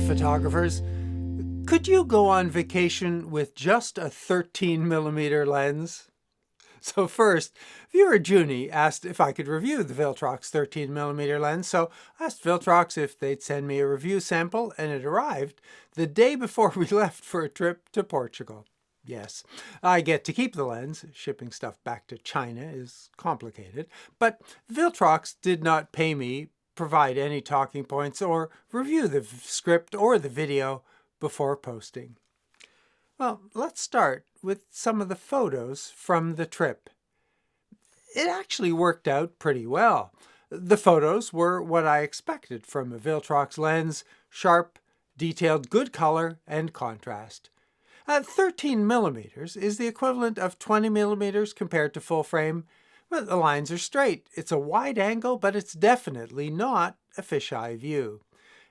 photographers, could you go on vacation with just a 13mm lens? So first, viewer Junie asked if I could review the Viltrox 13mm lens, so I asked Viltrox if they'd send me a review sample, and it arrived the day before we left for a trip to Portugal. Yes, I get to keep the lens. Shipping stuff back to China is complicated, but Viltrox did not pay me, provide any talking points, or review the script or the video before posting. Well, let's start with some of the photos from the trip. It actually worked out pretty well. The photos were what I expected from a Viltrox lens: sharp, detailed, good color, and contrast. 13mm is the equivalent of 20mm compared to full frame. Well, the lines are straight. It's a wide angle, but it's definitely not a fisheye view.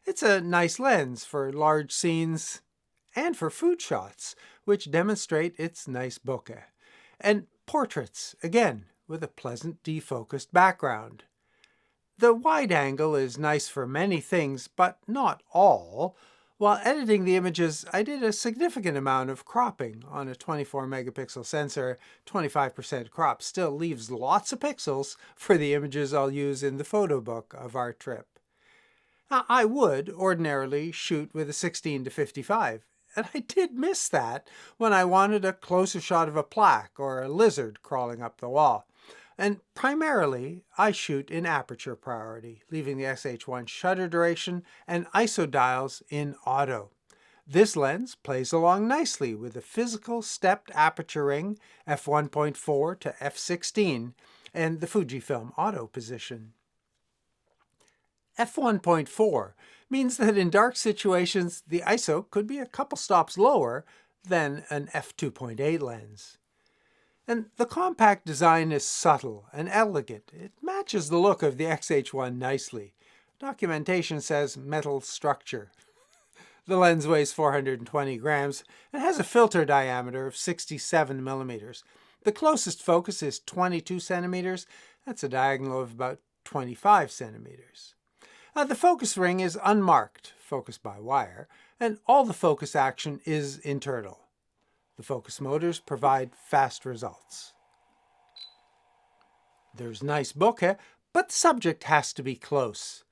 It's a nice lens for large scenes and for food shots, which demonstrate its nice bokeh. And portraits, again, with a pleasant defocused background. The wide angle is nice for many things, but not all. While editing the images, I did a significant amount of cropping on a 24-megapixel sensor. 25% crop still leaves lots of pixels for the images I'll use in the photo book of our trip. Now, I would ordinarily shoot with a 16-55, and I did miss that when I wanted a closer shot of a plaque or a lizard crawling up the wall. And primarily, I shoot in aperture priority, leaving the SH1 shutter duration and ISO dials in auto. This lens plays along nicely with the physical stepped aperture ring f1.4 to f16 and the Fujifilm auto position. f1.4 means that in dark situations, the ISO could be a couple stops lower than an f2.8 lens. And the compact design is subtle and elegant. It matches the look of the XH1 nicely. Documentation says metal structure. The lens weighs 420 grams and has a filter diameter of 67 millimeters. The closest focus is 22 centimeters. That's a diagonal of about 25 centimeters. The focus ring is unmarked, focused by wire, and all the focus action is internal. The focus motors provide fast results. There's nice bokeh, but the subject has to be close.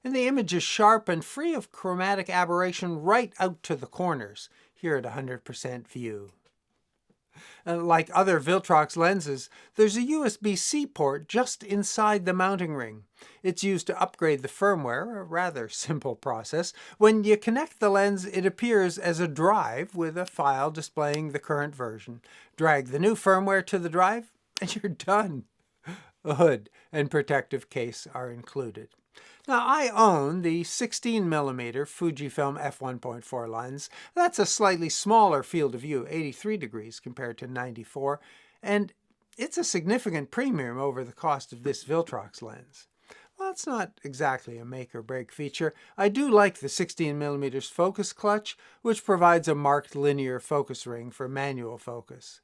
And the image is sharp and free of chromatic aberration right out to the corners, here at 100% view. Like other Viltrox lenses, there's a Usbc port just inside the mounting ring. It's used to upgrade the firmware, a rather simple process. When you connect the lens, it appears as a drive with a file displaying the current version. Drag the new firmware to the drive, and you're done. A hood and protective case are included. Now, I own the 16mm Fujifilm f1.4 lens. That's a slightly smaller field of view, 83 degrees compared to 94, and it's a significant premium over the cost of this Viltrox lens. Well, it's not exactly a make-or-break feature. I do like the 16mm focus clutch, which provides a marked linear focus ring for manual focus.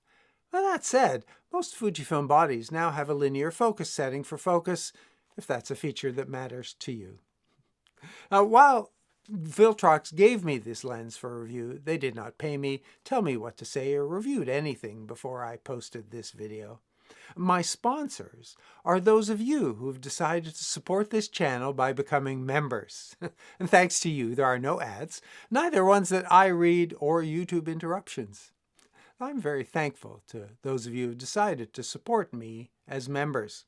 Well, that said, most Fujifilm bodies now have a linear focus setting for focus, if that's a feature that matters to you. While Viltrox gave me this lens for review, they did not pay me, tell me what to say, or reviewed anything before I posted this video. My sponsors are those of you who have decided to support this channel by becoming members. And thanks to you, there are no ads, neither ones that I read or YouTube interruptions. I'm very thankful to those of you who have decided to support me as members.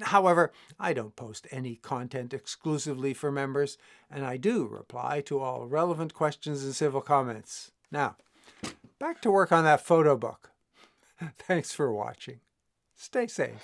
However, I don't post any content exclusively for members, and I do reply to all relevant questions and civil comments. Now, back to work on that photo book. Thanks for watching. Stay safe.